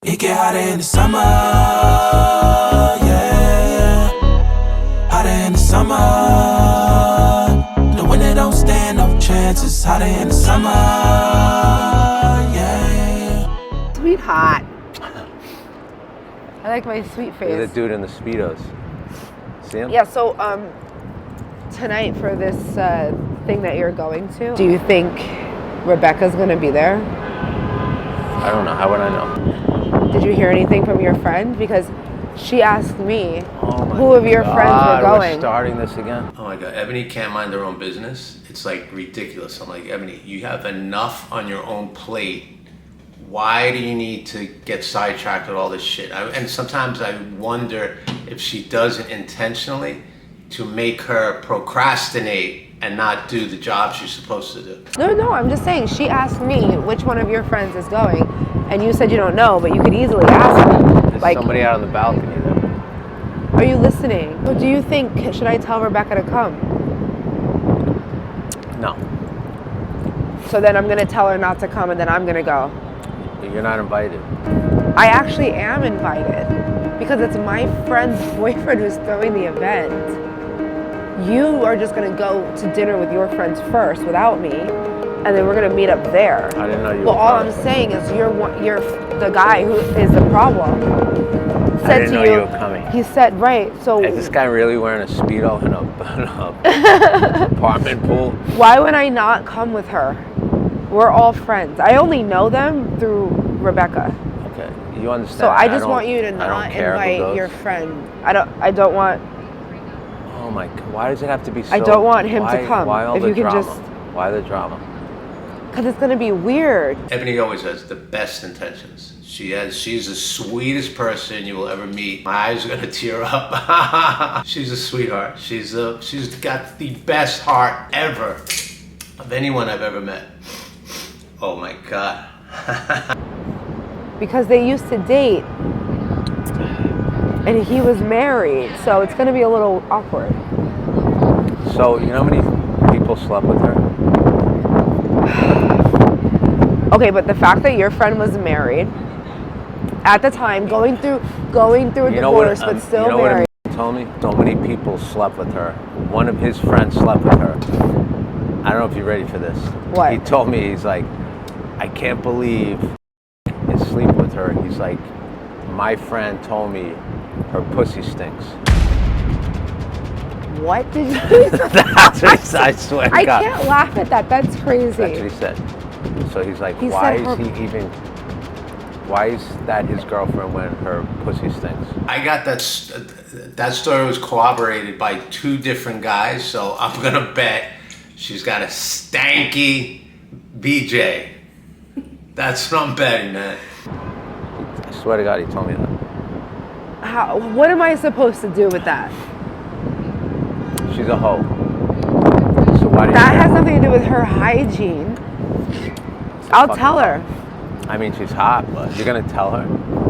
It get hotter in the summer, yeah. Hotter in the summer. The winter don't stand no chances. Hotter in the summer, yeah. Sweetheart. I like my sweet face. There's a dude in the Speedos. See him? Yeah, so tonight for this thing that you're going to, do you think Rebecca's gonna be there? I don't know. How would I know? Did you hear anything from your friend? Because she asked me Oh my who of your friends were God, going. We're starting this again? Oh my God, Ebony can't mind her own business. It's like ridiculous. I'm like, Ebony, you have enough on your own plate. Why do you need to get sidetracked with all this shit? And sometimes I wonder if she does it intentionally to make her procrastinate and not do the job she's supposed to do. No, I'm just saying, she asked me which one of your friends is going, and you said you don't know, but you could easily ask her. There's Like, somebody out on the balcony there. are you listening? What do you think? Should I tell Rebecca to come? No. So then I'm gonna tell her not to come, and then I'm gonna go. You're not invited. I actually am invited because it's my friend's boyfriend who's throwing the event. You are just gonna go to dinner with your friends first without me, and then we're gonna meet up there. I didn't know you Well, were all coming. I'm saying is you're the guy who is the problem. I Said didn't to know you, you were coming. He said, right. So Is this guy really wearing a Speedo in a apartment pool? why would I not come with her? We're all friends. I only know them through Rebecca. Okay, you understand. So I just don't- want you to I don't not care who invite goes. your friend. I don't want. Oh my God, why does it have to be so... I don't want him to come. Why all If the you can drama? just- Why the drama? Because it's gonna be weird. Ebony always has the best intentions. She's the sweetest person you will ever meet. My eyes are gonna tear up. She's a sweetheart. She's got the best heart ever of anyone I've ever met. Oh my God. Because they used to date, and he was married, so it's gonna be a little awkward. So, you know how many people slept with her? Okay, but the fact that your friend was married at the time, going through a divorce, but still you know married. What he told me? So many people slept with her. One of his friends slept with her. I don't know if you're ready for this. What? He told me, he's like, I can't believe you sleep with her. He's like, my friend told me her pussy stinks. What did you say? That's what he said, I swear to I God. can't laugh at that. That's crazy. That's what he said. So he's like, He why said is why is that his girlfriend when her pussy stinks? I got that story was corroborated by two different guys, so I'm gonna bet she's got a stanky BJ. That's what I'm betting, man. I swear to God, he told me that. What am I supposed to do with that? She's a hoe. So why do you That care? has nothing to do with her hygiene. I'll fucking tell her. I mean, she's hot, but you're gonna tell her?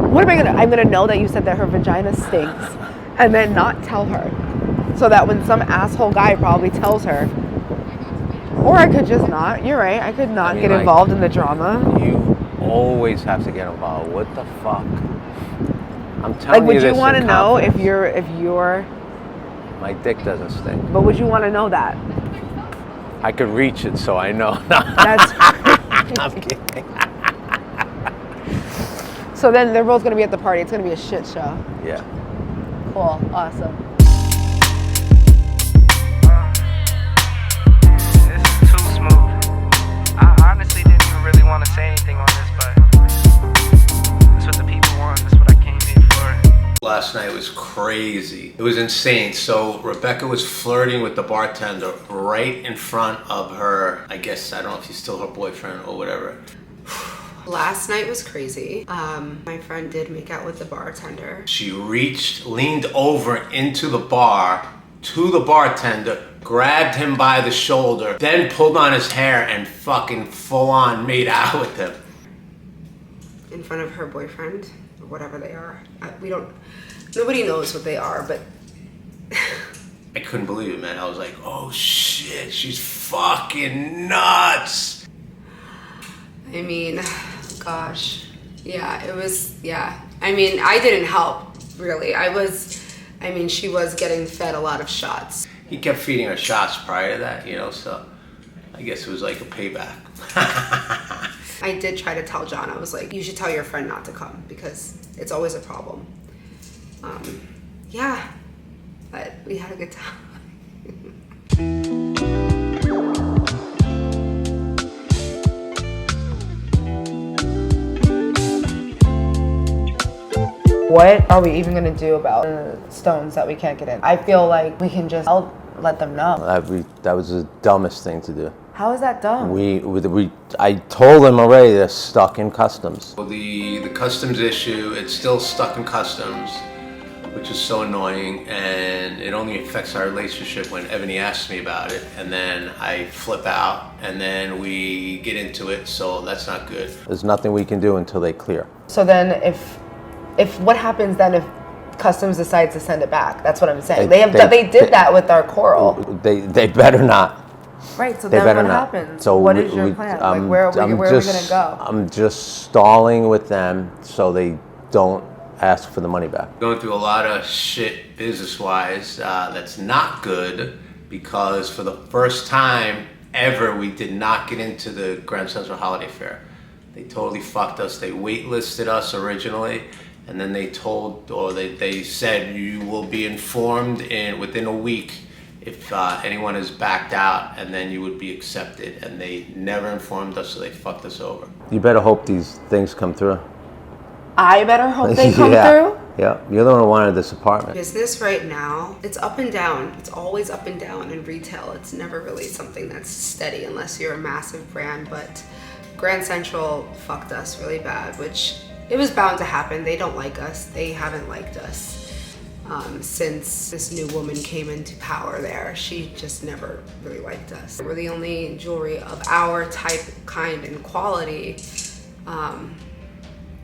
What am I gonna? I'm gonna know that you said that her vagina stinks, and then not tell her, so that when some asshole guy probably tells her, or I could just not. You're right. I could not mean, get like, involved in the drama. You always have to get involved. What the fuck? I'm Like, telling would you you this want to in know if confidence. you're? My dick doesn't stink. But would you want to know that? I could reach it, so I know. That's. I'm kidding. So then they're both gonna be at the party. It's gonna be a shit show. Yeah. Cool. Awesome. This is too smooth. I honestly didn't even really want to say anything on this, but that's what the people want. That's what I came here for. Last night was crazy. It was insane. So Rebecca was flirting with the bartender right in front of her, I guess, I don't know if he's still her boyfriend or whatever. Last night was crazy. My friend did make out with the bartender. She leaned over into the bar to the bartender, grabbed him by the shoulder, then pulled on his hair and fucking full on made out with him. In front of her boyfriend, or whatever they are. Nobody knows what they are, but I couldn't believe it, man. I was like, oh shit, she's fucking nuts. I mean, gosh. Yeah, it was, yeah. I mean, I didn't help, really. She was getting fed a lot of shots. He kept feeding her shots prior to that, you know, so I guess it was like a payback. I did try to tell John, I was like, you should tell your friend not to come because it's always a problem. Yeah, but we had a good time. What are we even gonna do about the stones that we can't get in? I feel like we can just let them know. That was the dumbest thing to do. How is that dumb? I told them already they're stuck in customs. Well, the customs issue, it's still stuck in customs, which is so annoying, and it only affects our relationship when Ebony asks me about it, and then I flip out, and then we get into it, so that's not good. There's nothing we can do until they clear. So then if what happens then if customs decides to send it back? That's what I'm saying. They did that with our coral. They better not. Right, so They then better what not. happens? So what is your plan? Like where are we gonna go? I'm just stalling with them so they don't ask for the money back. Going through a lot of shit business-wise that's not good, because for the first time ever we did not get into the Grand Central Holiday Fair. They totally fucked us. They waitlisted us originally, and then they said you will be informed within a week if anyone is backed out, and then you would be accepted, and they never informed us, so they fucked us over. You better hope these things come through. I better hope they come through. Yeah, you're the one who wanted this apartment. Business right now, it's up and down. It's always up and down in retail. It's never really something that's steady unless you're a massive brand, but Grand Central fucked us really bad, which it was bound to happen. They don't like us. They haven't liked us since this new woman came into power there. She just never really liked us. We're the only jewelry of our type, kind, and quality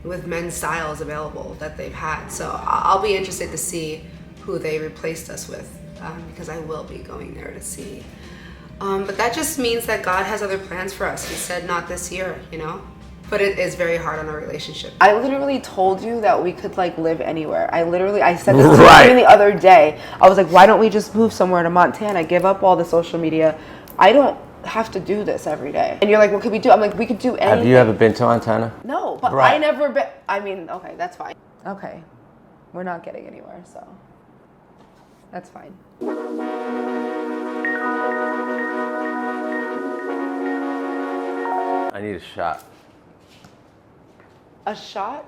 with men's styles available that they've had. So I'll be interested to see who they replaced us with because I will be going there to see. But that just means that God has other plans for us. He said not this year, you know? But it is very hard on our relationship. I literally told you that we could like live anywhere. I said this to you the other day. I was like, why don't we just move somewhere to Montana, give up all the social media? I don't have to do this every day. And you're like, what could we do? I'm like, we could do anything. Have you ever been to Montana? No, but Right. I never been. I mean, okay, that's fine. Okay, we're not getting anywhere, so that's fine. I need a shot. A shot?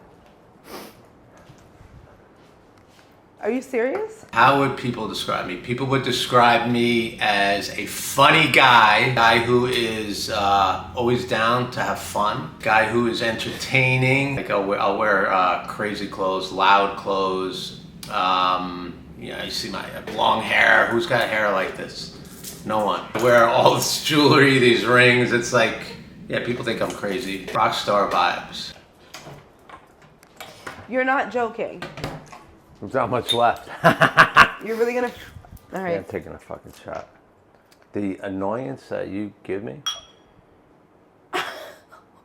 Are you serious? How would people describe me? People would describe me as a funny guy who is always down to have fun, guy who is entertaining. Like I'll wear crazy clothes, loud clothes. You see my long hair. Who's got hair like this? No one. I wear all this jewelry, these rings. It's like, yeah, people think I'm crazy. Rock star vibes. You're not joking. There's not much left. You're really gonna... All right. I'm taking a fucking shot. The annoyance that you give me.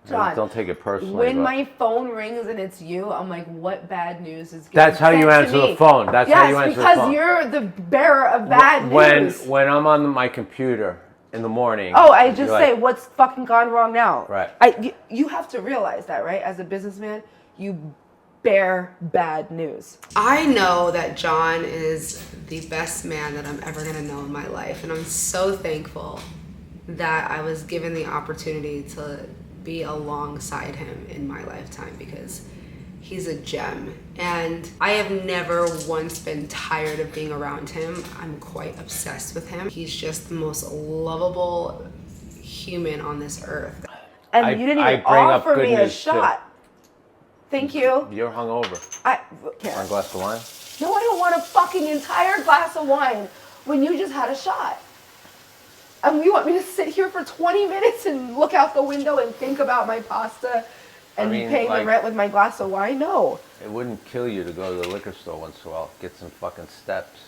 John, don't take it personally. When but my phone rings and it's you, I'm like, what bad news is getting that's how you sent answer to me? the phone. That's how you answer the phone. Yes, because you're the bearer of bad news. When I'm on my computer in the morning. Oh, I just say, like, what's fucking gone wrong now? Right. You have to realize that, right? As a businessman, you bear bad news. I know that John is the best man that I'm ever gonna know in my life, and I'm so thankful that I was given the opportunity to be alongside him in my lifetime because he's a gem. And I have never once been tired of being around him. I'm quite obsessed with him. He's just the most lovable human on this earth. And you didn't even offer me a shot. Thank you. You're hungover. Want a glass of wine? No, I don't want a fucking entire glass of wine when you just had a shot. And you want me to sit here for 20 minutes and look out the window and think about my pasta and paying the rent with my glass of wine? No. It wouldn't kill you to go to the liquor store once in a while, get some fucking steps,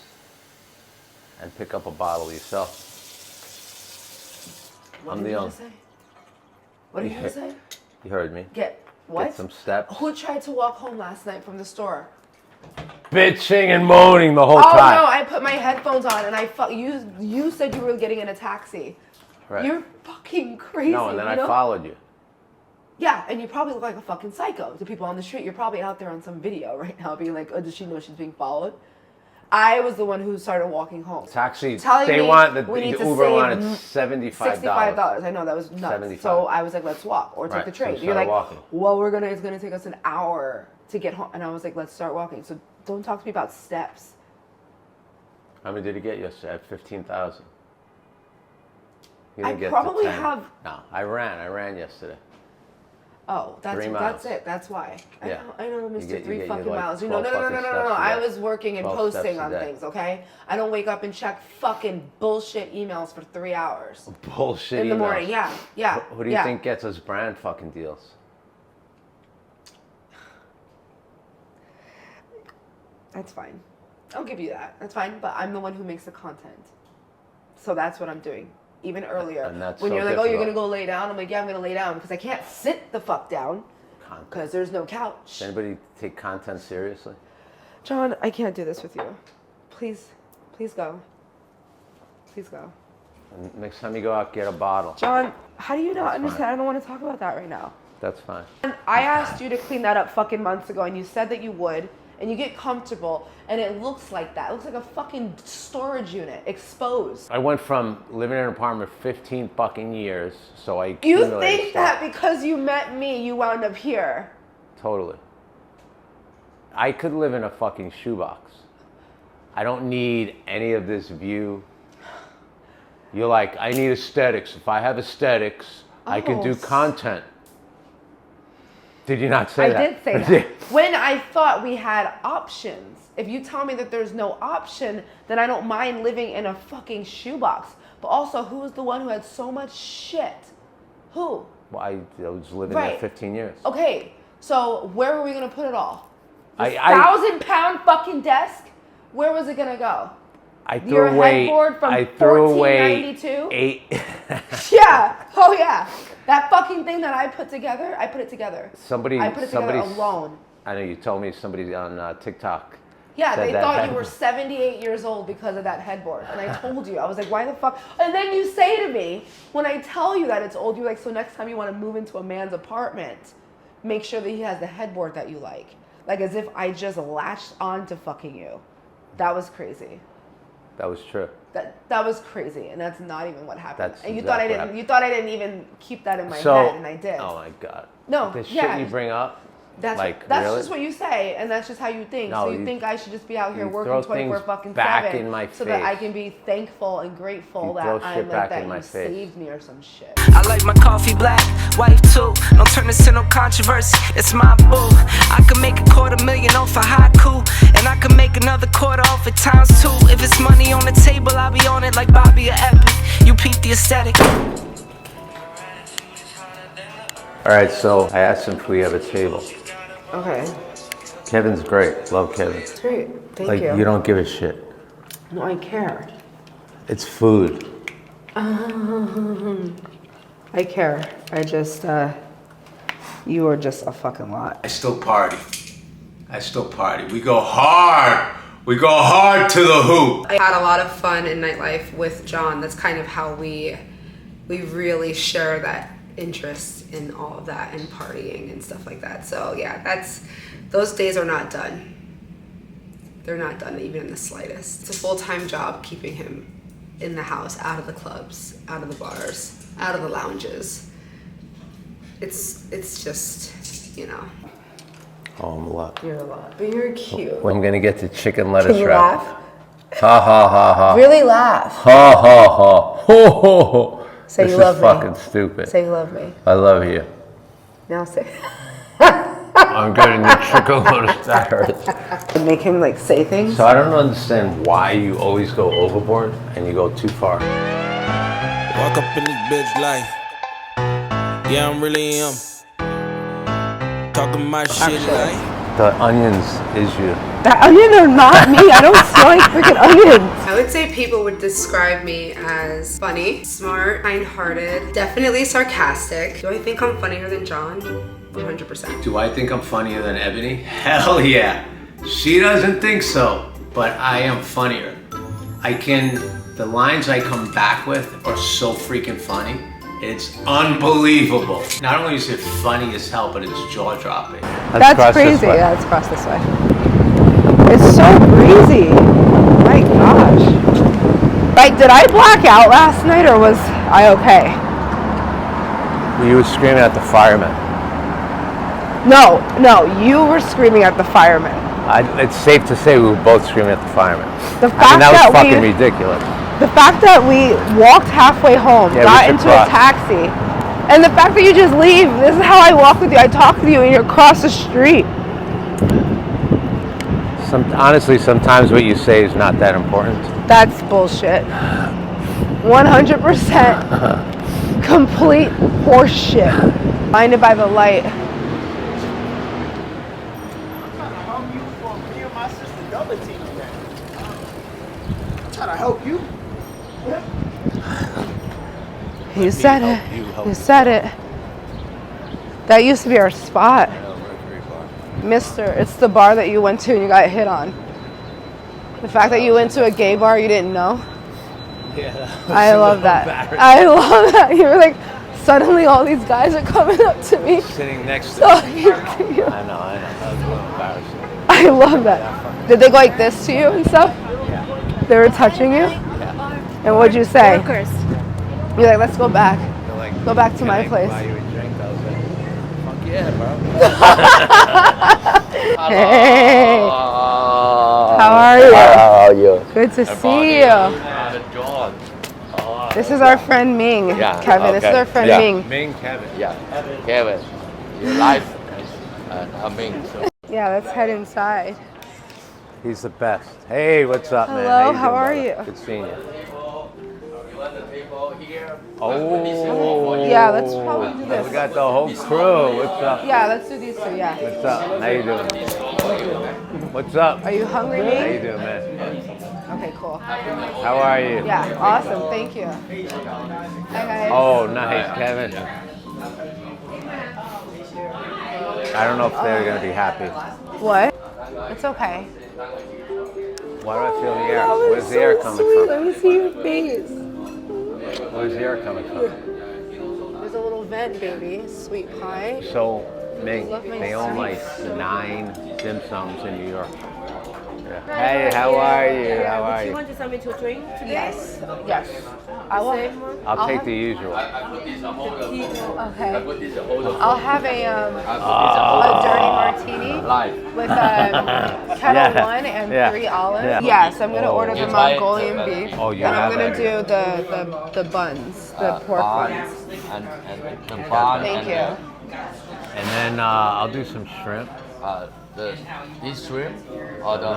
and pick up a bottle yourself. What did you say? What did you say? You heard me. Get What? Get some steps. Who tried to walk home last night from the store? Bitching and moaning the whole Oh time. no, I put my headphones on and you said you were getting in a taxi. Right. You're fucking crazy. No, and then you I know? followed you. Yeah, and you probably look like a fucking psycho to people on the street. You're probably out there on some video right now being like, oh, does she know she's being followed? I was the one who started walking home. It's actually, Telling they me want, the we need to Uber save wanted $75. $65. I know, that was nuts. 75. So I was like, let's walk or take Right, the so we train. You're started like, walking. well, it's going to take us an hour to get home. And I was like, let's start walking. So don't talk to me about steps. How many did you get yesterday? I had 15,000. You I didn't get probably to 10. have- No, I ran yesterday. Oh, 3 miles. that's it. That's why. Yeah. I know, You Mr. get- Three you fucking like miles. You know, 12 no. fucking steps a I day. was working and 12 posting steps a on day. things, okay? I don't wake up and check fucking bullshit emails for 3 hours. Bullshit In the emails. morning, yeah. Who do you think gets us brand fucking deals? That's fine. I'll give you that. That's fine. But I'm the one who makes the content. So that's what I'm doing. Even earlier. And that's when so you're like, oh, you're going to difficult. go lay down. I'm like, yeah, I'm going to lay down because I can't sit the fuck down Content. because there's no couch. Does anybody take content seriously? John, I can't do this with you. Please go. Please go. And next time you go out, get a bottle. John, how do you not That's understand? fine. I don't want to talk about that right now. That's fine. I asked you to clean that up fucking months ago, and you said that you would, and you get comfortable, and it looks like that. It looks like a fucking storage unit, exposed. I went from living in an apartment 15 fucking years, so I You accumulated think stuff. that because you met me, you wound up here. Totally. I could live in a fucking shoebox. I don't need any of this view. You're like, I need aesthetics. If I have aesthetics, I can do content. Did you not say that? I did say that. When I thought we had options. If you tell me that there's no option, then I don't mind living in a fucking shoebox. But also, who was the one who had so much shit? Who? Well, I was living there Right. 15 years. Okay, so where were we gonna put it all? This I 1,000-pound fucking desk? Where was it gonna go? I threw Your away. headboard from I threw away 1492? 8. Yeah. Oh yeah. That fucking thing that I put together, I put it together. Somebody. I put it together alone. I know you told me somebody on TikTok. Yeah, said they that thought head- you were 78 years old because of that headboard. And I told you, I was like, why the fuck? And then you say to me, when I tell you that it's old, you're like, so next time you want to move into a man's apartment, make sure that he has the headboard that you like. Like as if I just latched on to fucking you. That was crazy. That was true. That was crazy, and that's not even what happened. That's and you exactly thought I what didn't. happened. You thought I didn't even keep that in my So, head, and I did. oh my God. No, The shit yeah. you bring up. That's like, that's really? just what you say, and that's just how you think. No, So you you- think I should just be out here you working throw 24 things fucking back 7 in my so that I face. can be thankful and grateful You that throw I'm shit like back that in my you face. saved me or some shit. I like my coffee black, white too. Don't turn this into no controversy. It's my boo. I can make $250,000 off a haiku, and I can make another quarter off it times 2. If it's money on the table, I'll be on it like Bobby or Epic. You peep the aesthetic. All right, so I asked him if we have a table. Okay, Kevin's great. Love Kevin. it's great. Thank Like, you don't give a shit. No, I care. It's food. I care. I just, you are just a fucking lot. I still party. We go hard. We go hard to the hoop. I had a lot of fun in nightlife with John. That's kind of how we really share that interest in all of that and partying and stuff like that. So yeah, those days are not done. They're not done even in the slightest. It's a full-time job keeping him in the house, out of the clubs, out of the bars, out of the lounges. It's just, you know. Oh, I'm a lot. You're a lot, but you're cute. When I'm gonna get the chicken lettuce Can you wrap. laugh? Ha ha ha ha. Really laugh. Ha ha ha. Ho ho ho. Say this you is love me. fucking stupid. Say you love me. I love you. Now say. I'm getting the chicken lettuce. That hurts. Make him like say things. So I don't understand why you always go overboard and you go too far. Walk up in this bitch life. Yeah, I'm really him. Talking my shit like. The onions is you. That onion are not me. I don't smell like freaking onions. I would say people would describe me as funny, smart, kind-hearted, definitely sarcastic. Do I think I'm funnier than John? 100%. Do I think I'm funnier than Ebony? Hell yeah. She doesn't think so, but I am funnier. The lines I come back with are so freaking funny. It's unbelievable. Not only is it funny as hell, but it's jaw-dropping. That's crazy. Yeah, let's cross this way. It's so breezy. My gosh. Like, did I black out last night or was I okay? You were screaming at the firemen. No, you were screaming at the firemen. It's safe to say we were both screaming at the firemen. The fact that was fucking we, ridiculous. The fact that we walked halfway home, got into a taxi, and the fact that you just leave. This is how I walk with you. I talk to you and you're across the street. Honestly, sometimes what you say is not that important. That's bullshit. 100% complete horse shit. Blinded by the light. Trying to help you. You said it. You said it. That used to be our spot. Mister, it's the bar that you went to and you got hit on. The fact that you went to a gay bar you didn't know. Yeah. I love that. I love that. You were like, suddenly all these guys are coming up to me. Sitting next to So me. you, I know. That was a little embarrassing. I love that. Did they go like this to you and stuff? Yeah. They were touching you? Yeah. And what'd you say? Workers. You're like, let's go back. They're like, Go back to "Can my I place." buy you a drink? I was like, fuck yeah, bro. Hey. How are you? How are you? Good to see you. This is our friend Ming. Yeah, Kevin, this is okay. our friend Yeah. Ming. Ming, Kevin. Yeah, Kevin, your life is amazing. Yeah, let's head inside. He's the best. Hey, what's up, man? Hello, you how doing, are brother? you? Good seeing you. Oh, Yeah, let's probably do this. We got the whole crew. What's up? Yeah, let's do these two, yeah. What's up? How you doing? What's up? Are you hungry, How you Ming? doing, man? Okay, cool. How are you? Yeah, awesome, thank you. Hi, guys. Oh, nice, Kevin. I don't know if they're gonna be happy. What? It's okay. Why do I feel the air? Oh, Where's it's the air so coming sweet. from? Let me see your face. Where's the air coming from? There's a little vent, baby. Sweet pie. So, Ming, Love my they own like sweets. 9 dim sums in New York. Yeah. Hey, how are you? How are you? Want something to drink today? Yes. Yes. I will. I'll take the usual. Okay. I'll have a dirty martini with kettle one and 3 olives. Yeah. Yes, I'm gonna order the Mongolian beef. Oh, you and I'm have gonna that. do the buns, the pork buns. and the bun Thank you. And then I'll do some shrimp. This shrimp or the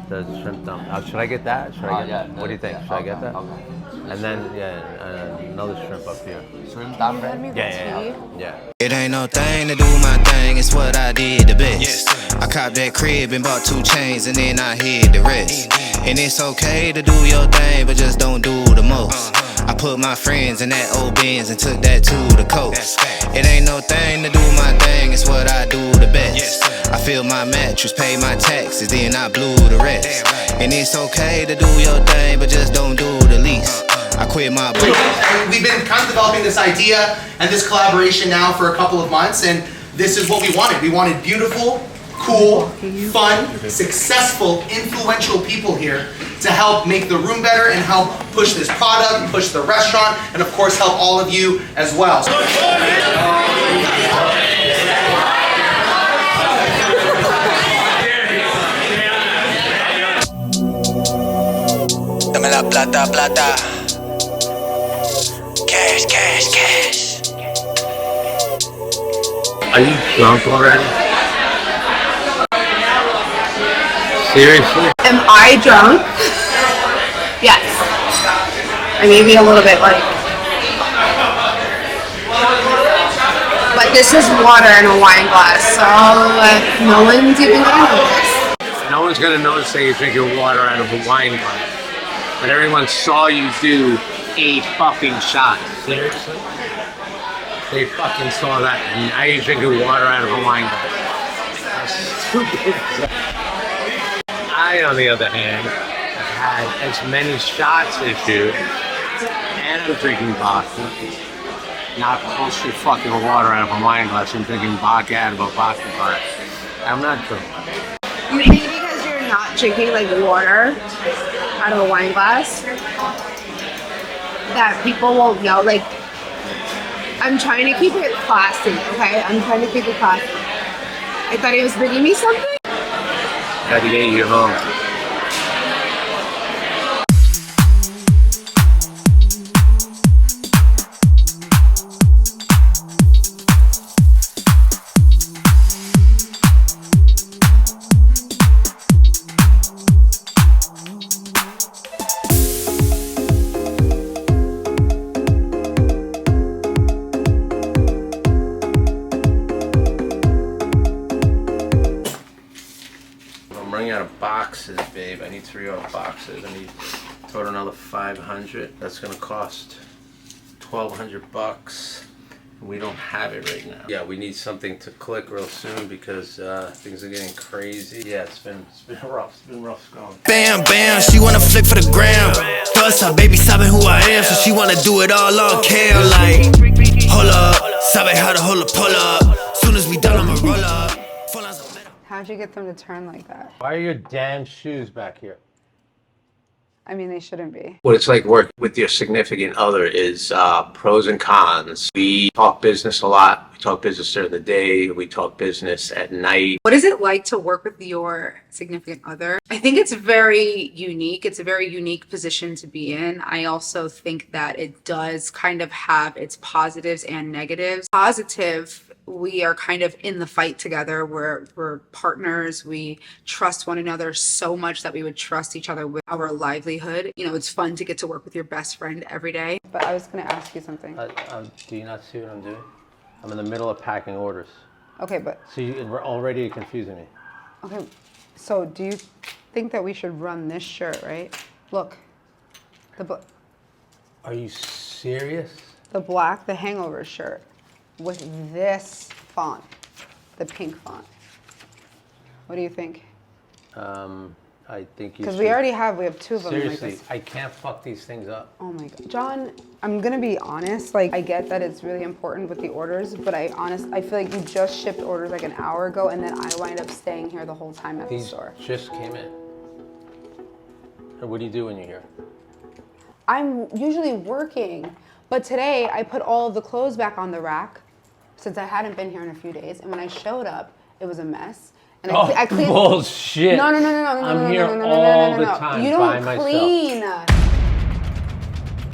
The shrimp dump. Should I get that? Should I get that? What do you think? Should I get that? Okay. And then, another shrimp up here. Shrimp dumpling. Yeah. It ain't no thing to do my thing, it's what I did the best. I copped that crib and bought 2 chains and then I hid the rest. And it's okay to do your thing, but just don't do the most. I put my friends in that old Benz and took that to the coast. It ain't no thing to do my thing, it's what I do the best. I filled my mattress, paid my taxes, then I blew the rest. And it's okay to do your thing, but just don't do the least. I quit my book. We've been kind of developing this idea and this collaboration now for a couple of months, and this is what we wanted. We wanted beautiful, cool, fun, successful, influential people here to help make the room better and help push this product, push the restaurant, and of course help all of you as well. Dame la plata, plata. Cash, cash, cash. Are you drunk already? Seriously? Am I drunk? Yes. I may be a little bit like. But this is water in a wine glass, so no one's even gonna notice. No one's gonna notice that you're drinking water out of a wine glass. But everyone saw you do 8 fucking shots. Seriously? They fucking saw that, and now you're drinking water out of a wine glass. How stupid is that? I, on the other hand, have had as many shots as you, and I'm drinking vodka. Not mostly fucking water out of a wine glass. I'm drinking vodka out of a vodka glass. I'm not drinking. You think because you're not drinking like water out of a wine glass that people won't know? Like, I'm trying to keep it classy, okay? I'm trying to keep it classy. I thought he was bringing me something. Had to get you home. Boxes, babe. I need 3 other boxes. I need total another 500. That's gonna cost $1,200. We don't have it right now. Yeah, we need something to click real soon because things are getting crazy. Yeah, it's been rough. It's been rough going. Bam, bam, she wanna flick for the gram. Plus her baby sabe who I am, so she wanna do it all on cam. Like, hold up, sabe how to hold a pull up. Soon as we done, I'ma roll up. How'd you get them to turn like that? Why are your damn shoes back here? I mean, they shouldn't be. What it's like working with your significant other is pros and cons. We talk business a lot. We talk business during the day. We talk business at night. What is it like to work with your significant other? I think it's very unique. It's a very unique position to be in. I also think that it does kind of have its positives and negatives. Positive, we are kind of in the fight together. We're partners. We trust one another so much that we would trust each other with our livelihood. You know, it's fun to get to work with your best friend every day. But I was going to ask you something. Do you not see what I'm doing? I'm in the middle of packing orders. Okay, but... So you're already confusing me. Okay, so do you think that we should run this shirt, right? Look. Are you serious? The black, the hangover shirt with this font, the pink font. What do you think? I think you Because we have 2 of them. Seriously, like this. I can't fuck these things up. Oh my God. John, I'm gonna be honest, like I get that it's really important with the orders, but I feel like you just shipped orders like an hour ago and then I wind up staying here the whole time at the store. These just came in. What do you do when you're here? I'm usually working, but today I put all of the clothes back on the rack since I hadn't been here in a few days, and when I showed up, it was a mess. And I cleaned. Bullshit. No. I'm here all the time You by don't clean.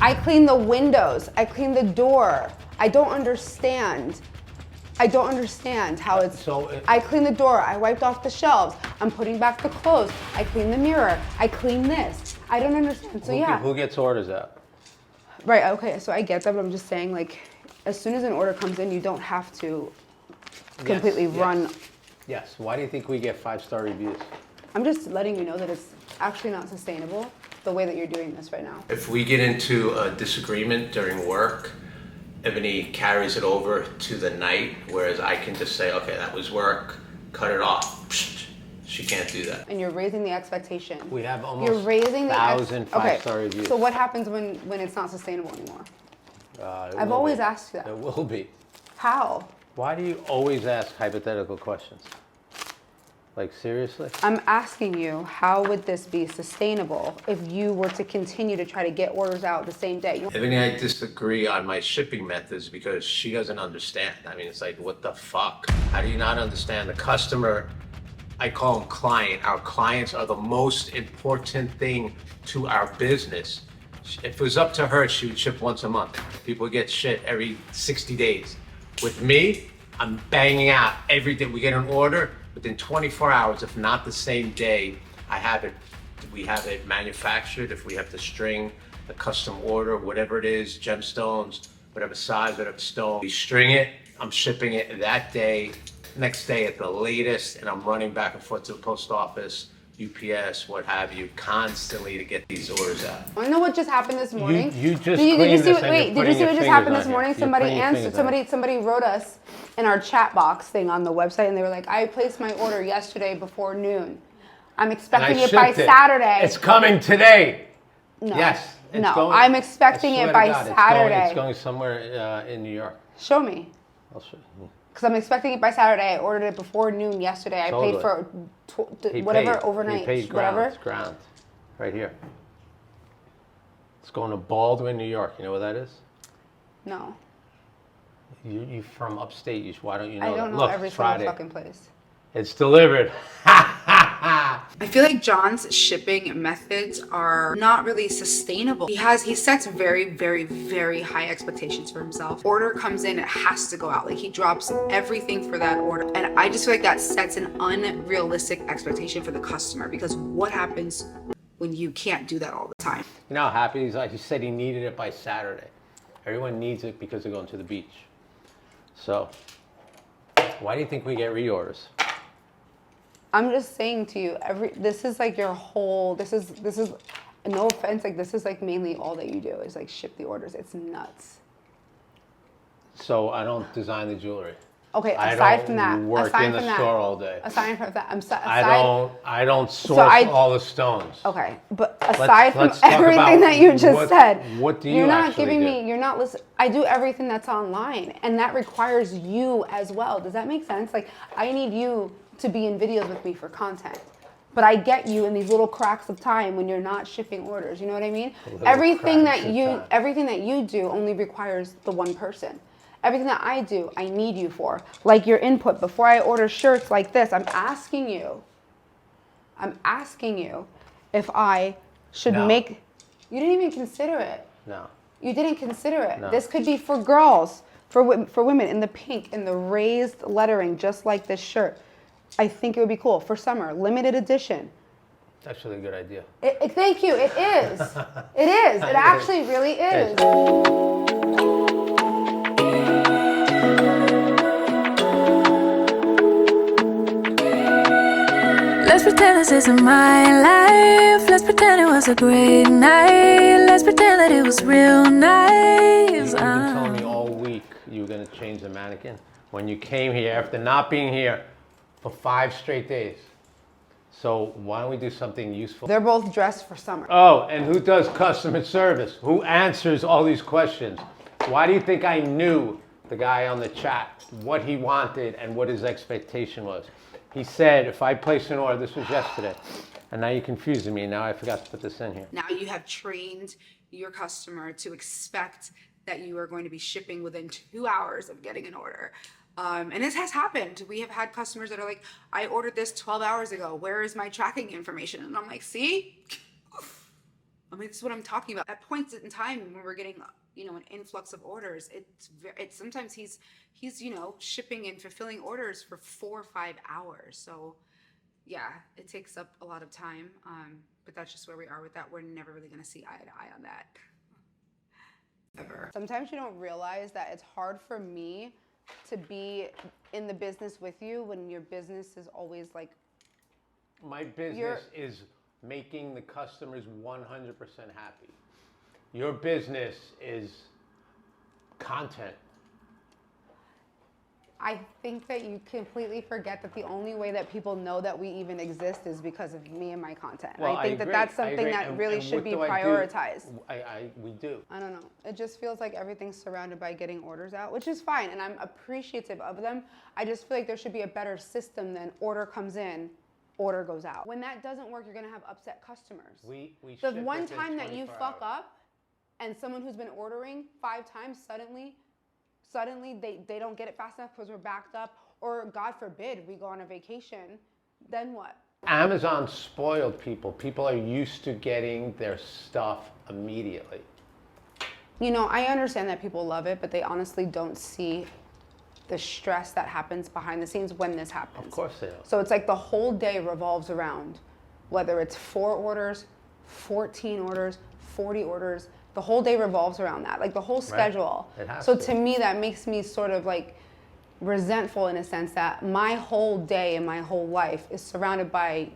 I clean the windows. I clean the door. I don't understand how it's. I clean the door. I wiped off the shelves. I'm putting back the clothes. I clean the mirror. I clean this. I don't understand. So yeah. Who gets orders out? Right. Okay. So I get that, but I'm just saying, like, as soon as an order comes in, you don't have to completely run. Yes. Why do you think we get 5-star reviews? I'm just letting you know that it's actually not sustainable the way that you're doing this right now. If we get into a disagreement during work, Ebony carries it over to the night, whereas I can just say, okay, that was work, cut it off. Psst. She can't do that. And you're raising the expectation. We have almost 1,000 5-star reviews. So what happens when it's not sustainable anymore? I've always asked you that. It will be. How? Why do you always ask hypothetical questions? Like, seriously? I'm asking you, how would this be sustainable if you were to continue to try to get orders out the same day? Ebony, I disagree on my shipping methods because she doesn't understand. I mean, it's like, what the fuck? How do you not understand? The customer, I call them client. Our clients are the most important thing to our business. If it was up to her, she would ship once a month. People get shit every 60 days. With me, I'm banging out every day. We get an order, within 24 hours, if not the same day, we have it manufactured. If we have to string a custom order, whatever it is, gemstones, whatever size, whatever stone, we string it, I'm shipping it that day, next day at the latest, and I'm running back and forth to the post office UPS, what have you, constantly to get these orders out. I know what just happened this morning. You just did you cleaned see this what, and wait, you're did you see putting what your just happened fingers this on morning? here. You're putting your fingers on Somebody wrote us in our chat box thing on the website, and they were like, I placed my order yesterday before noon. I'm expecting it by Saturday. It's coming today. No. Yes. I'm expecting it by Saturday. It's going somewhere in New York. Show me. I'll show you. Because I'm expecting it by Saturday. I ordered it before noon yesterday. I paid for whatever overnight. He paid ground. Right here. It's going to Baldwin, New York. You know where that is? No. You from upstate. Why don't you know I don't that? know Look, every single Friday. fucking place. It's delivered. I feel like John's shipping methods are not really sustainable. He sets very, very, very high expectations for himself. Order comes in, it has to go out. Like he drops everything for that order. And I just feel like that sets an unrealistic expectation for the customer, because what happens when you can't do that all the time? You know how happy he's like? He said he needed it by Saturday. Everyone needs it because they're going to the beach. So, why do you think we get reorders? I'm just saying to you, this is like your whole, this is, no offense, like this is like mainly all that you do is like ship the orders. It's nuts. So I don't design the jewelry. Okay, aside from that, work in the store all day. Aside from that, I don't source all the stones. Okay, but aside from let's talk everything about that you just said, what do you you're not actually giving do? me, you're not listening. I do everything that's online, and that requires you as well. Does that make sense? Like, I need you to be in videos with me for content. But I get you in these little cracks of time when you're not shipping orders. You know what I mean? Everything that you do only requires the one person. Everything that I do, I need you for. Like your input. Before I order shirts like this, I'm asking you if I should make... You didn't even consider it. No. You didn't consider it. No. This could be for girls, for women, in the pink, in the raised lettering, just like this shirt. I think it would be cool. For summer, limited edition. It's actually a good idea. Thank you. It is. It is. It actually really is. Let's pretend this isn't my life. Let's pretend it was a great night. Let's pretend that it was real nice. You've been telling me all week you were going to change the mannequin. When you came here, after not being here for 5 straight days. So why don't we do something useful? They're both dressed for summer. Oh, and who does customer service? Who answers all these questions? Why do you think I knew the guy on the chat, what he wanted and what his expectation was? He said, if I place an order, this was yesterday, and now you're confusing me. Now I forgot to put this in here. Now you have trained your customer to expect that you are going to be shipping within 2 hours of getting an order. And this has happened. We have had customers that are like, I ordered this 12 hours ago. Where is my tracking information? And I'm like, see? I mean, this is what I'm talking about. At points in time when we're getting, an influx of orders, it's sometimes he's shipping and fulfilling orders for 4 or 5 hours. So yeah, it takes up a lot of time. But that's just where we are with that. We're never really going to see eye to eye on that. Ever. Sometimes you don't realize that it's hard for me to be in the business with you when your business is always like... My business is making the customers 100% happy. Your business is content. I think that you completely forget that the only way that people know that we even exist is because of me and my content. Well, I think that that's something that really should be prioritized. We do. I don't know. It just feels like everything's surrounded by getting orders out, which is fine, and I'm appreciative of them. I just feel like there should be a better system than order comes in, order goes out. When that doesn't work, you're gonna have upset customers. The one time that you fuck up and someone who's been ordering 5 times suddenly they don't get it fast enough because we're backed up, or God forbid we go on a vacation, then what? Amazon spoiled people. People are used to getting their stuff immediately. I understand that people love it, but they honestly don't see the stress that happens behind the scenes when this happens. Of course they don't. So it's like the whole day revolves around whether it's 4 orders, 14 orders, 40 orders. The whole day revolves around that, like the whole schedule. Right. It has so to. To me, that makes me sort of like resentful in a sense that my whole day and my whole life is surrounded by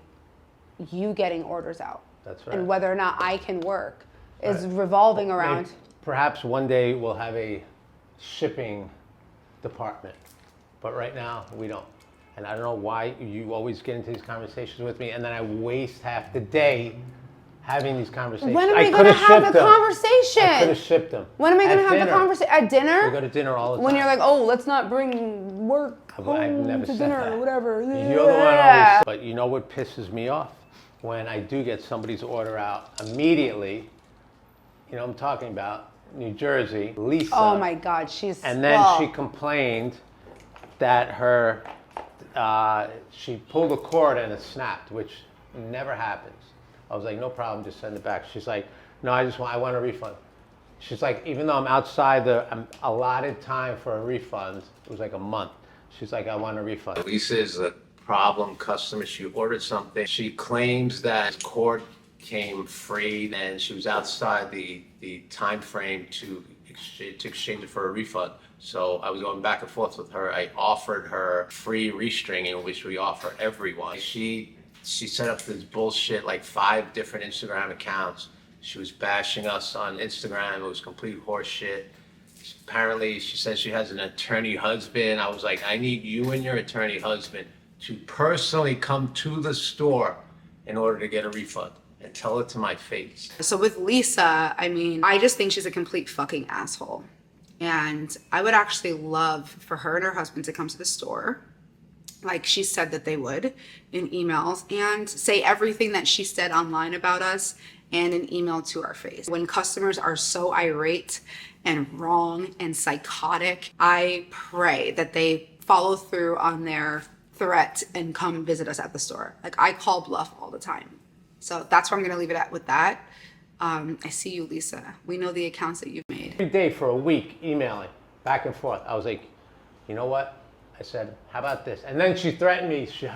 you getting orders out. That's right. And whether or not I can work is revolving around. Maybe, perhaps one day we'll have a shipping department, but right now we don't. And I don't know why you always get into these conversations with me, and then I waste half the day having these conversations. When are we going to have the conversation? I could have shipped them. When am I going to have the conversation? At dinner? We go to dinner all the time. When you're like, oh, let's not bring work home to dinner or whatever. You're the one always. But you know what pisses me off? When I do get somebody's order out immediately, you know what I'm talking about, New Jersey, Lisa. Oh my God, she's... And then she complained that she pulled a cord and it snapped, which never happens. I was like, no problem, just send it back. She's like, no, I want a refund. She's like, even though I'm outside the allotted time for a refund, it was like a month. She's like, I want a refund. Lisa is a problem customer. She ordered something. She claims that cord came free and she was outside the time frame to exchange it for a refund. So I was going back and forth with her. I offered her free restringing, which we offer everyone. She set up this bullshit, like 5 different Instagram accounts. She was bashing us on Instagram. It was complete horse shit. Apparently, she says she has an attorney husband. I was like, I need you and your attorney husband to personally come to the store in order to get a refund and tell it to my face. So with Lisa, I mean, I just think she's a complete fucking asshole. And I would actually love for her and her husband to come to the store, like she said that they would, in emails, and say everything that she said online about us and an email to our face. When customers are so irate and wrong and psychotic, I pray that they follow through on their threat and come visit us at the store. Like, I call bluff all the time. So that's where I'm gonna leave it at with that. I see you, Lisa. We know the accounts that you've made. Every day for a week, emailing back and forth. I was like, you know what? I said, how about this? And then she threatened me. She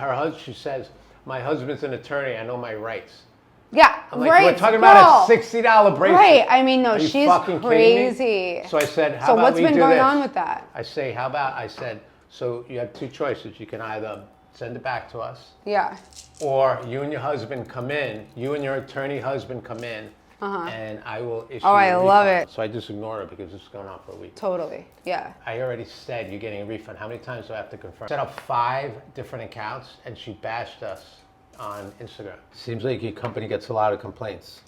says, my husband's an attorney. I know my rights. Yeah, I'm like, right. we're talking about a $60 bracelet. Right. I mean, no, Are you she's fucking crazy. kidding me? So I said, how so about what's we been do going this? on with that? I said, so you have 2 choices. You can either send it back to us. Yeah. Or you and your husband come in, you and your attorney husband come in, and I will issue Oh, I a love refund. it. So I just ignore it because this is going on for a week. Totally. Yeah. I already said you're getting a refund. How many times do I have to confirm? Set up 5 different accounts and she bashed us on Instagram. Seems like your company gets a lot of complaints.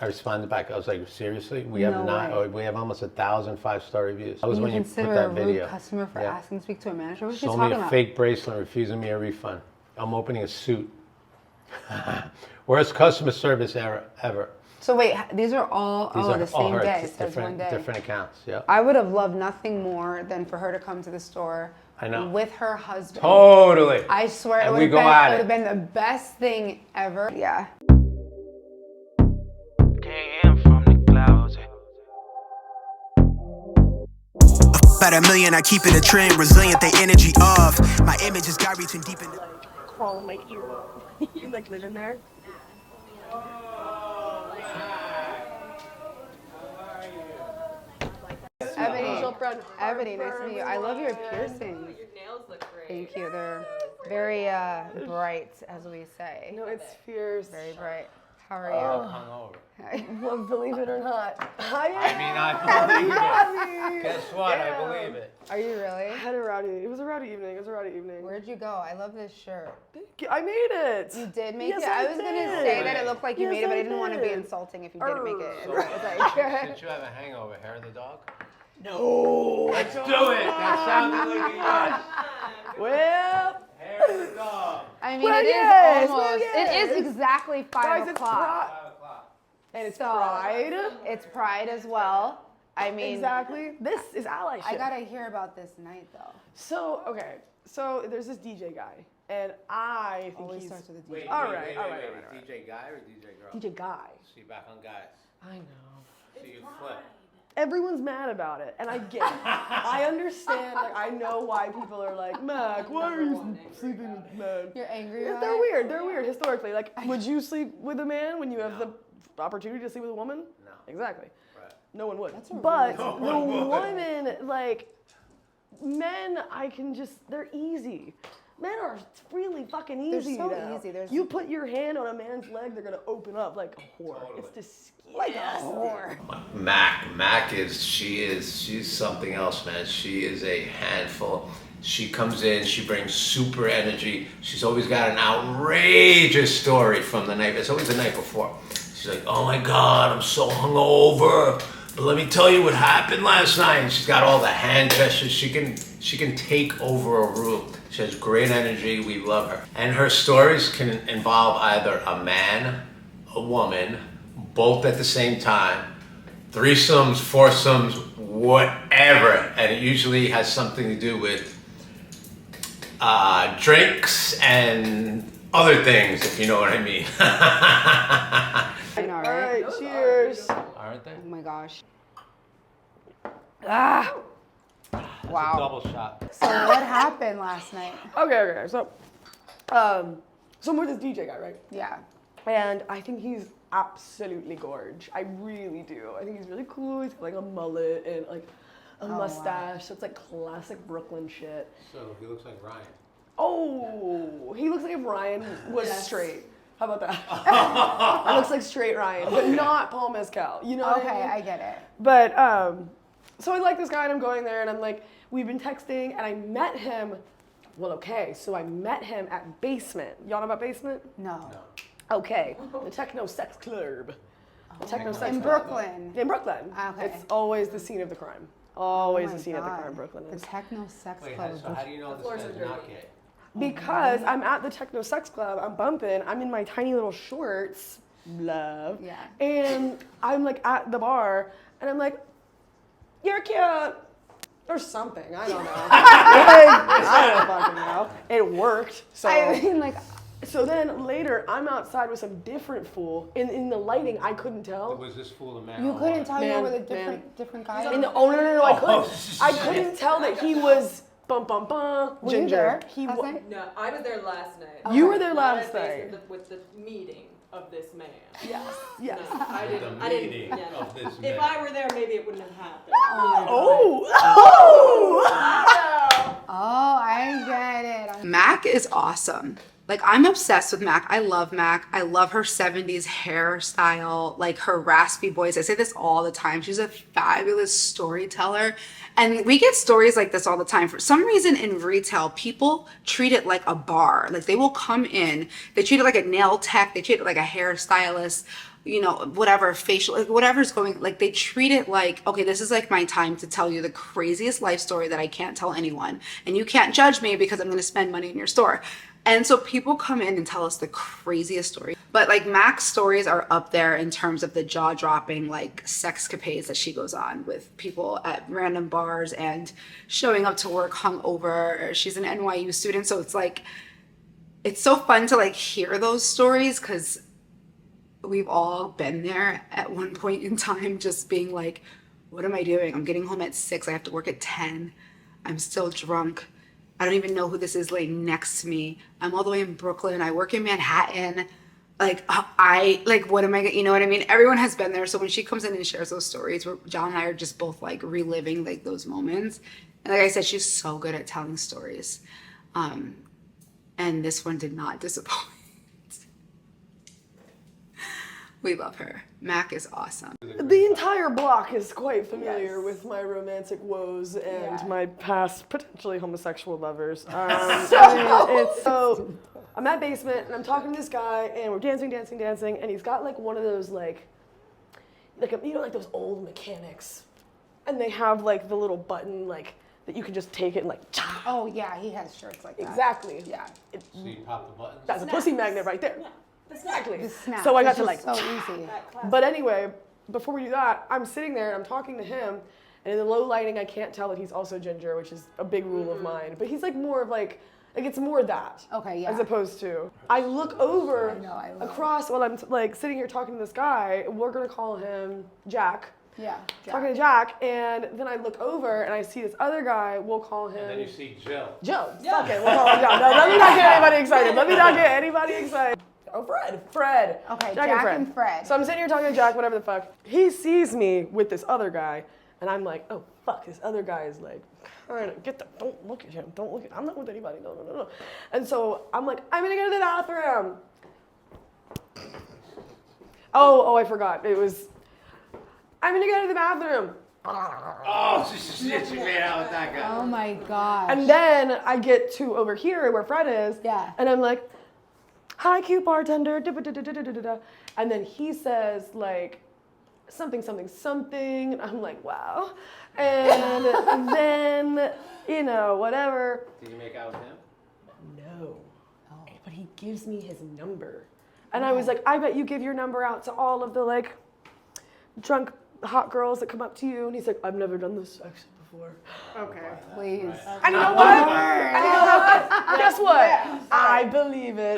I responded back. I was like, seriously? We have we have almost 1,000 5-star reviews. That was when you put consider that a rude video. customer for asking to speak to a manager? What's she Sold talking me a about? fake bracelet, refusing me a refund. I'm opening a suit. Worst customer service ever. So wait, these are all the same her day. Says one day. different accounts. Yeah. I would have loved nothing more than for her to come to the store. I know. With her husband. Totally. I swear And it we would go at it. have been the best thing ever. Yeah. About $1 million, I keep it a trend, resilient, the energy of my image is God reaching deep in the crawl in my ear. You like live in there? Ebony, nice to meet you. I love your piercings. Your nails look great. Thank you. They're very bright, as we say. No, it's fierce. Very bright. How are you? Hungover. Well, believe it or not. I believe it. Guess what? I believe it. Are you really? It was a rowdy evening. Where'd you go? I love this shirt. I made it. You did make Yes, it? I was going to say that it looked like you Yes, made it, but I I didn't want to be did. insulting if you didn't make it. So, since you have a hangover, hair of the dog? No. Let's do it. That sounded like a yes. Well. Hair of the dog. I mean, Well, it yes, is almost. well, yes. It is exactly 5 Guys, it's o'clock. And it's So, pride. It's pride as well. I mean, Exactly. This is allyship. I gotta hear about this night though. So, okay. So there's this DJ guy, and I think Always he's... starts with a DJ. Wait, All wait, right, wait, all wait, right, wait. all right, all right. DJ guy or DJ girl? DJ guy. See you back on guys. I know. See you flip. Everyone's mad about it, and I get it. I understand, like, I know why people are like, Mac, why are you sleeping with men? You're angry Yeah, about they're it? weird. They're weird historically. Like, would you sleep with a man when you have the opportunity to sleep with a woman? No. Exactly. Right. No one would. That's a But No the one would. women, like, men, I can just, they're easy. Men are really fucking They're easy. so now. easy. There's- You put your hand on a man's leg, they're gonna open up like a whore. It's disgusting. Like a whore. She's something else, man. She is a handful. She comes in, she brings super energy. She's always got an outrageous story from the night. It's always the night before. She's like, oh my God, I'm so hungover. But let me tell you what happened last night. And she's got all the hand gestures. She can take over a room. She has great energy. We love her. And her stories can involve either a man, a woman, both at the same time, threesomes, foursomes, whatever. And it usually has something to do with drinks and other things, if you know what I mean. I know, right? All right, cheers. Aren't they? Oh my gosh. That's Wow. a double shot. So what happened last night? Okay. So I'm with this DJ guy, right? Yeah. And I think he's absolutely gorge. I really do. I think he's really cool. He's got like a mullet and like a mustache. So it's like classic Brooklyn shit. So he looks like Ryan. Oh, he looks like if Ryan was straight. How about that? It looks like straight Ryan, but not Paul Mescal. You know what I mean? I get it. But so I like this guy and I'm going there and I'm like, we've been texting and I met him. Well, okay, so I met him at Basement. Y'all know about Basement? No. Okay, the Techno Sex Club. The Techno Sex In Club. Brooklyn. In Brooklyn. Okay. It's always the scene of the crime. Always Oh my the scene of the God. crime, Brooklyn is. The Techno Sex Wait, Club. so how do you know this guy's not gay? Because I'm at the Techno Sex Club, I'm bumping, I'm in my tiny little shorts, love. Yeah. And I'm like at the bar, and I'm like, you're cute. Or something, I don't know. I don't fucking know. It worked, so. I mean, like, So then later, I'm outside with some different fool. In the lighting, I couldn't tell. Was this fool a man? you or couldn't woman? tell you Man, were with a different guy? No, I couldn't. I couldn't tell that he was Were you ginger. there He last wa- night? No, I was there last night. You were there Not last at night. Basement with the meeting of this man. Yes. No, I The didn't. meeting Yeah, no. of this If man. I were there, maybe it wouldn't have happened. Oh, I get it. Mac is awesome. Like, I'm obsessed with Mac. I love Mac. I love her 70s hairstyle, like her raspy voice. I say this all the time. She's a fabulous storyteller. And we get stories like this all the time. For some reason in retail, people treat it like a bar. Like, they will come in, they treat it like a nail tech, they treat it like a hairstylist, you know, whatever, facial, like whatever's going, like they treat it like, okay, this is like my time to tell you the craziest life story that I can't tell anyone. And you can't judge me because I'm going to spend money in your store. And so people come in and tell us the craziest story. But like Mac's stories are up there in terms of the jaw-dropping like sexcapades that she goes on with people at random bars and showing up to work hungover. She's an NYU student, so it's like, it's so fun to like hear those stories because we've all been there at one point in time, just being like, what am I doing? I'm getting home at 6, I have to work at 10. I'm still drunk. I don't even know who this is laying next to me. I'm all the way in Brooklyn. I work in Manhattan. Like, what am I, you know what I mean? Everyone has been there. So when she comes in and shares those stories, where John and I are just both like reliving like those moments. And like I said, she's so good at telling stories. And this one did not disappoint. We love her. Mac is awesome. The entire block is quite familiar with my romantic woes and my past potentially homosexual lovers. So I'm at Basement and I'm talking to this guy and we're dancing, and he's got like one of those like you know, like those old mechanics, and they have like the little button like that you can just take it and like. Oh yeah, he has shirts like that. Exactly. Yeah. So you pop the buttons? That's a pussy magnet right there. Exactly. The snap. So I got It's to just like. so easy. But anyway, before we do that, I'm sitting there and I'm talking to him, and in the low lighting, I can't tell that he's also ginger, which is a big rule of mine. But he's like more of like it's more that. Okay, yeah. As opposed to, I look over across while I'm like sitting here talking to this guy. We're gonna call him Jack. Yeah. Talking to Jack, and then I look over and I see this other guy. We'll call him. And then you see Joe. Joe. Yeah. Fuck it. We'll call him Joe. No, let me not get anybody excited. Oh, Fred. Okay, Jack and Fred. So I'm sitting here talking to Jack, whatever the fuck. He sees me with this other guy, And I'm like, oh fuck, this other guy is like, don't look at him, I'm not with anybody, no. And so I'm like, I'm gonna go to the bathroom. Oh, I forgot. It was, I'm gonna go to the bathroom. Oh, shit, she made out with that guy. Oh my gosh. And then I get to over here where Fred is. Yeah. And I'm like, hi, cute bartender. And then he says like, something. And I'm like, wow. And then, you know, whatever. Did you make out with him? No. Oh. But he gives me his number. And I was like, I bet you give your number out to all of the like drunk hot girls that come up to you. And he's like, I've never done this actually before. Okay. Please. And you know what? Guess what? I believe it.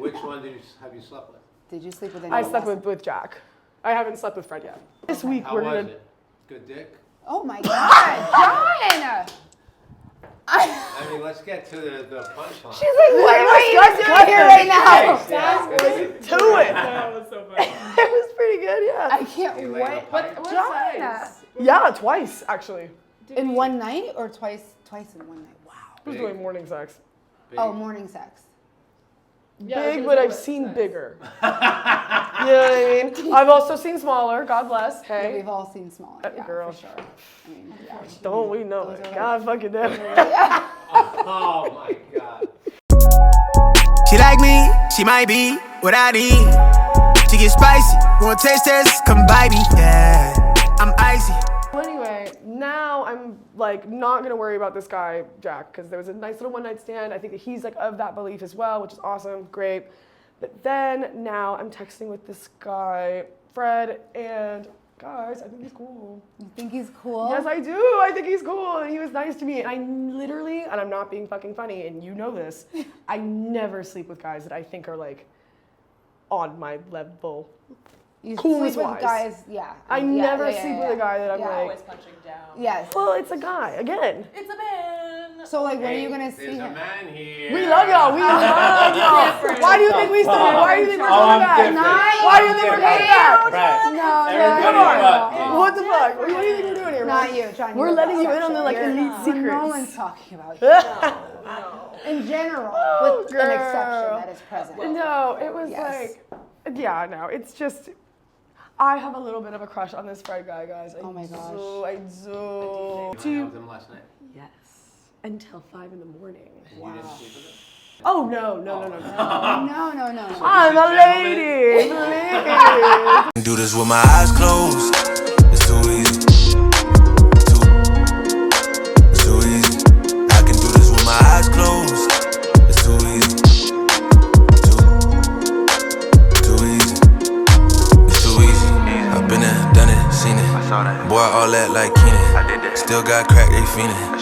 Which one have you slept with? Did you sleep with I anyone? slept with Jack. I haven't slept with Fred yet. This week How we're was gonna. it? Good dick? Oh my God, John! I mean, let's get to the punchline. She's like, what am I doing here right now? To it. That was so funny. It was pretty good, yeah. I can't wait. What John? size? Yeah, twice actually. In one night or twice in one night? Wow. I was doing morning sex. Oh, morning sex. Yeah, Big, but I've seen bigger. You know what I mean? I've also seen smaller. God bless. Yeah, Hey. we've all seen smaller. Yeah, Girl. for sure. I mean, yeah. Don't we know it? God fucking damn it. Oh my God. She like me, she might be what I need. She get spicy, want taste test, come bite me, yeah. I'm icy. Well, anyway, now I'm like not gonna worry about this guy, Jack, because there was a nice little one night stand. I think that he's like of that belief as well, which is awesome, great. But then now I'm texting with this guy, Fred, and guys, I think he's cool. You think he's cool? Yes, I do. I think he's cool, and he was nice to me. And I literally, and I'm not being fucking funny, and you know this, I never sleep with guys that I think are like on my level. You Coolness sleep with wise. guys, yeah. I never sleep with a guy that I'm Yeah. like. Always punching down. Yes. Well, it's a guy again. It's a man. So like, when are you gonna see There's a him? man here. We love y'all. We love y'all. Why do you think we still? Why do you think we're coming back? Why do you think we're coming back? No. What the fuck? What do you think we're doing here, man? Not you, John. We're you're letting you the in on the like exception. elite You're- secrets. No one's talking about you. No. In general, Oh, with an exception that is present. No, it was Yes. like, yeah, no, it's just, I have a little bit of a crush on this Fred guy, guys. Oh my gosh. I do. You went out with him last night? Yes. Until 5 in the morning. Wow. You didn't sleep with him? Oh, no. No. I'm a lady, please. Do this with my eyes closed. It's too easy. It's too easy. I can do this with my eyes closed. It's too easy. Too easy. It's too easy. I've been there, done it, seen it. I saw that. Boy, all that like Keenan. I did that. Still got crack, they fiendin'.